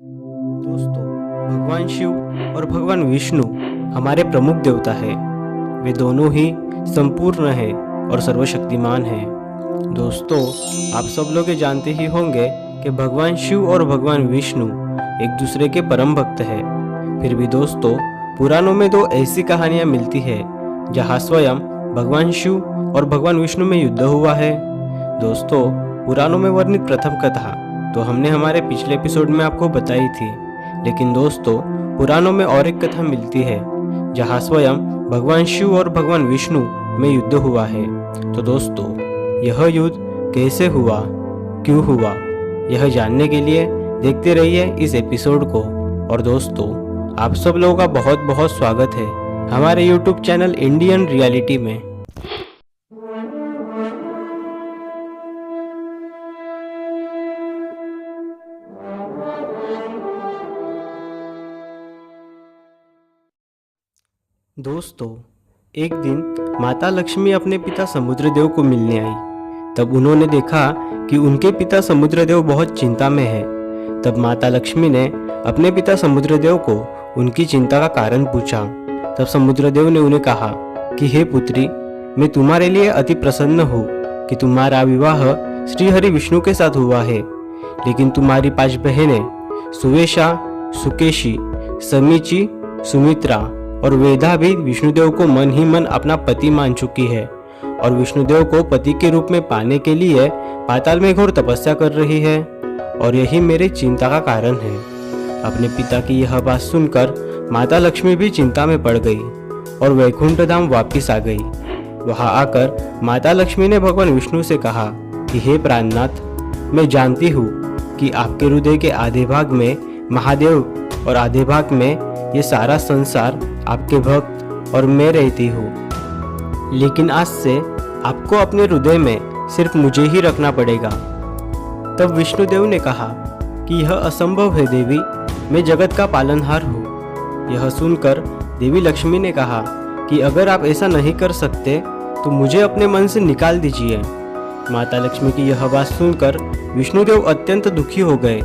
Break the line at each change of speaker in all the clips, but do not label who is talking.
दोस्तों, भगवान शिव और भगवान विष्णु हमारे प्रमुख देवता है। वे दोनों ही संपूर्ण हैं और सर्वशक्तिमान हैं। दोस्तों, आप सब लोग ये जानते ही होंगे कि भगवान शिव और भगवान विष्णु एक दूसरे के परम भक्त हैं। फिर भी दोस्तों, पुराणों में दो ऐसी कहानियां मिलती है जहां स्वयं भगवान शिव और भगवान विष्णु में युद्ध हुआ है। दोस्तों, पुराणों में वर्णित प्रथम कथा तो हमने हमारे पिछले एपिसोड में आपको बताई थी, लेकिन दोस्तों पुराणों में और एक कथा मिलती है जहां स्वयं भगवान शिव और भगवान विष्णु में युद्ध हुआ है। तो दोस्तों, यह युद्ध कैसे हुआ, क्यों हुआ, यह जानने के लिए देखते रहिए इस एपिसोड को। और दोस्तों, आप सब लोगों का बहुत बहुत स्वागत है हमारे यूट्यूब चैनल इंडियन रियलिटी में। दोस्तों, एक दिन माता लक्ष्मी अपने पिता समुद्रदेव को मिलने आई। तब उन्होंने देखा कि उनके पिता समुद्रदेव बहुत चिंता में है। तब माता लक्ष्मी ने अपने पिता समुद्रदेव को उनकी चिंता का कारण पूछा। तब समुद्रदेव ने उन्हें कहा कि हे पुत्री, मैं तुम्हारे लिए अति प्रसन्न हूँ कि तुम्हारा विवाह श्री हरि विष्णु के साथ हुआ है, लेकिन तुम्हारी 5 बहनें सुवेशा, सुकेशी, समीची, सुमित्रा और वेदा भी विष्णुदेव को मन ही मन अपना पति मान चुकी है और विष्णुदेव को पति के रूप में पाने के लिए पाताल में घोर तपस्या कर रही है, और यही मेरी चिंता का कारण है। अपने पिता की यह बात सुनकर माता लक्ष्मी भी चिंता में पड़ गई और वैकुंठ धाम वापिस आ गई। वहां आकर माता लक्ष्मी ने भगवान विष्णु से कहा कि हे प्राणनाथ, मैं जानती हूँ कि आपके हृदय के आधे भाग में महादेव और आधे भाग में ये सारा संसार आपके भक्त और मैं रहती हूँ, लेकिन आज से आपको अपने हृदय में सिर्फ मुझे ही रखना पड़ेगा। तब विष्णुदेव ने कहा कि यह असंभव है देवी, मैं जगत का पालनहार हूँ। यह सुनकर देवी लक्ष्मी ने कहा कि अगर आप ऐसा नहीं कर सकते तो मुझे अपने मन से निकाल दीजिए। माता लक्ष्मी की यह बात सुनकर विष्णुदेव अत्यंत दुखी हो गए।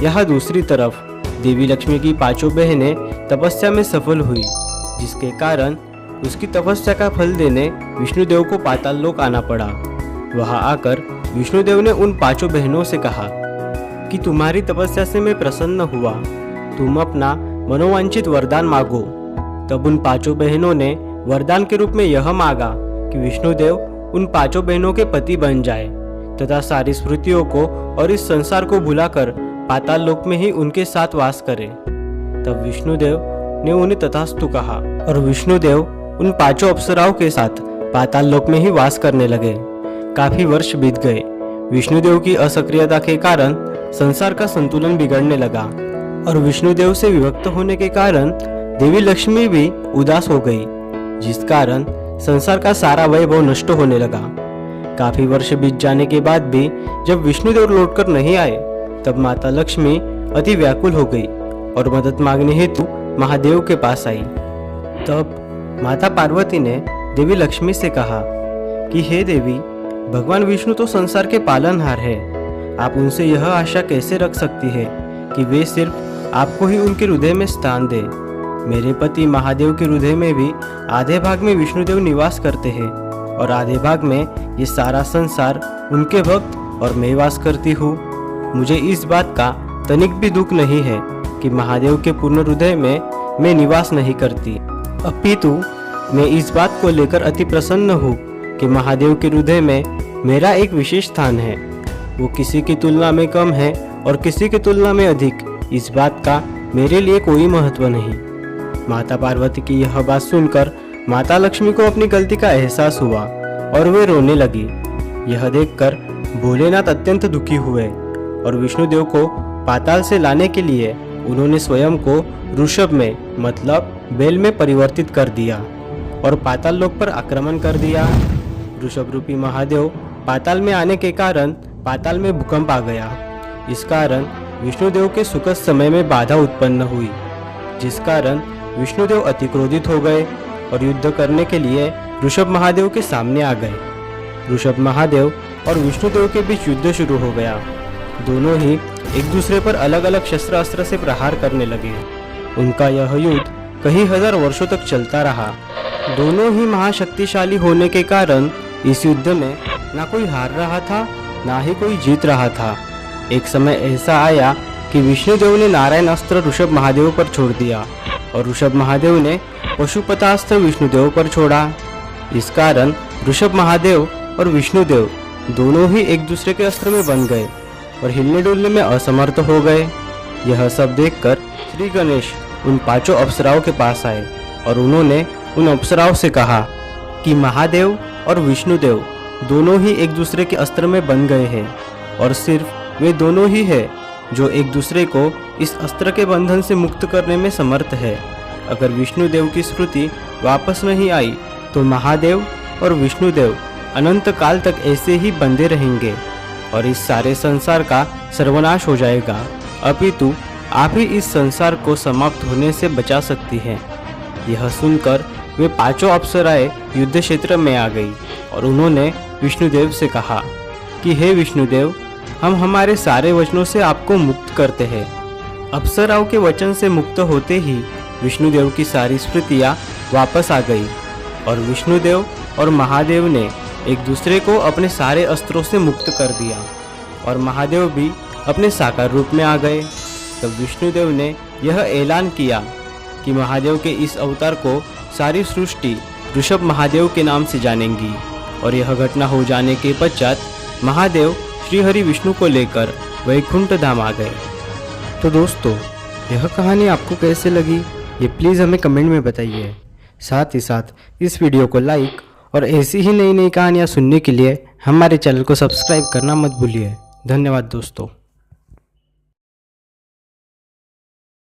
यहाँ दूसरी तरफ देवी लक्ष्मी की 5 बहनें तपस्या में सफल हुई, जिसके कारण उसकी तपस्या का फल देने विष्णुदेव को पाताल लोक आना पड़ा। वहां आकर विष्णुदेव ने उन 5 बहनों से कहा कि तुम्हारी तपस्या से मैं प्रसन्न हुआ, तुम अपना मनोवांछित वरदान मांगो। तब उन 5 बहनों ने वरदान के रूप में यह मांगा कि विष्णुदेव उन 5 बहनों के पति बन जाए तथा सारी स्मृतियों को और इस संसार को भुलाकर पाताल लोक में ही उनके साथ वास करे। तब विष्णुदेव ने उन्हें तथास्तु कहा और विष्णुदेव उन 5 अप्सराओं के साथ पाताल लोक में ही वास करने लगे। काफी वर्ष बीत गए। विष्णुदेव की असक्रियता के कारण संसार का संतुलन बिगड़ने लगा और विष्णुदेव से विभक्त होने के कारण देवी लक्ष्मी भी उदास हो गई, जिस कारण संसार का सारा वैभव नष्ट होने लगा। काफी वर्ष बीत जाने के बाद भी जब विष्णुदेव लौटकर नहीं आए, तब माता लक्ष्मी अति व्याकुल हो गई और मदद मांगने हेतु महादेव के पास आई। तब माता पार्वती ने देवी लक्ष्मी से कहा कि हे देवी, भगवान विष्णु तो संसार के पालनहार है। आप उनसे यह आशा कैसे रख सकती है कि वे सिर्फ आपको ही उनके हृदय में स्थान दे। मेरे पति महादेव के हृदय में भी आधे भाग में विष्णुदेव निवास करते हैं और आधे भाग में ये सारा संसार उनके भक्त और मैं वास करती हूँ। मुझे इस बात का तनिक भी दुख नहीं है कि महादेव के पूर्ण हृदय में मैं निवास नहीं करती, अपितु मैं इस बात को लेकर अति प्रसन्न हूँ कि महादेव के हृदय में मेरा एक विशेष स्थान है। वो किसी की तुलना में कम है और किसी की तुलना में अधिक, इस बात का मेरे लिए कोई महत्व नहीं। माता पार्वती की यह बात सुनकर माता लक्ष्मी को अपनी गलती का एहसास हुआ और वे रोने लगी। यह देखकर भोलेनाथ अत्यंत दुखी हुए और विष्णुदेव को पाताल से लाने के लिए उन्होंने स्वयं को ऋषभ में मतलब बैल में परिवर्तित कर दिया और पाताल लोक पर आक्रमण कर दिया। ऋषभ रूपी महादेव पाताल में आने के कारण पाताल में भूकंप आ गया। इस कारण विष्णुदेव के सुखद समय में बाधा उत्पन्न हुई, जिस कारण विष्णुदेव अति क्रोधित हो गए और युद्ध करने के लिए ऋषभ महादेव के सामने आ गए। ऋषभ महादेव और विष्णुदेव के बीच युद्ध शुरू हो गया। दोनों ही एक दूसरे पर अलग अलग शस्त्र अस्त्र से प्रहार करने लगे। उनका यह युद्ध कई हजार वर्षों तक चलता रहा। दोनों ही महाशक्तिशाली होने के कारण इस युद्ध में ना कोई हार रहा था ना ही कोई जीत रहा था। एक समय ऐसा आया कि विष्णुदेव ने नारायण अस्त्र ऋषभ महादेव पर छोड़ दिया और ऋषभ महादेव ने पशुपतास्त्र विष्णुदेव पर छोड़ा। इस कारण ऋषभ महादेव और विष्णुदेव दोनों ही एक दूसरे के अस्त्र में बन गए और हिलने डुलने में असमर्थ हो गए। यह सब देखकर श्री गणेश उन पांचों अप्सराओं के पास आए और उन्होंने उन अप्सराओं से कहा कि महादेव और विष्णुदेव दोनों ही एक दूसरे के अस्त्र में बन गए हैं और सिर्फ वे दोनों ही है जो एक दूसरे को इस अस्त्र के बंधन से मुक्त करने में समर्थ है। अगर विष्णुदेव की स्मृति वापस नहीं आई तो महादेव और विष्णुदेव अनंत काल तक ऐसे ही बंधे रहेंगे और इस सारे संसार का सर्वनाश हो जाएगा। अपितु आप ही इस संसार को समाप्त होने से बचा सकती हैं। यह सुनकर वे पांचों अप्सराएं युद्ध क्षेत्र में आ गई और उन्होंने विष्णुदेव से कहा कि हे विष्णुदेव, हम हमारे सारे वचनों से आपको मुक्त करते हैं। अप्सराओं के वचन से मुक्त होते ही विष्णुदेव की सारी स्मृतियाँ वापस आ गई और विष्णुदेव और महादेव ने एक दूसरे को अपने सारे अस्त्रों से मुक्त कर दिया और महादेव भी अपने साकार रूप में आ गए। तब विष्णुदेव ने यह ऐलान किया कि महादेव के इस अवतार को सारी सृष्टि ऋषभ महादेव के नाम से जानेंगी और यह घटना हो जाने के पश्चात महादेव श्रीहरि विष्णु को लेकर वैकुंठ धाम आ गए। तो दोस्तों, यह कहानी आपको कैसे लगी ये प्लीज़ हमें कमेंट में बताइए। साथ ही साथ इस वीडियो को लाइक और ऐसी ही नई नई कहानियाँ सुनने के लिए हमारे चैनल को सब्सक्राइब करना मत भूलिए। धन्यवाद दोस्तों।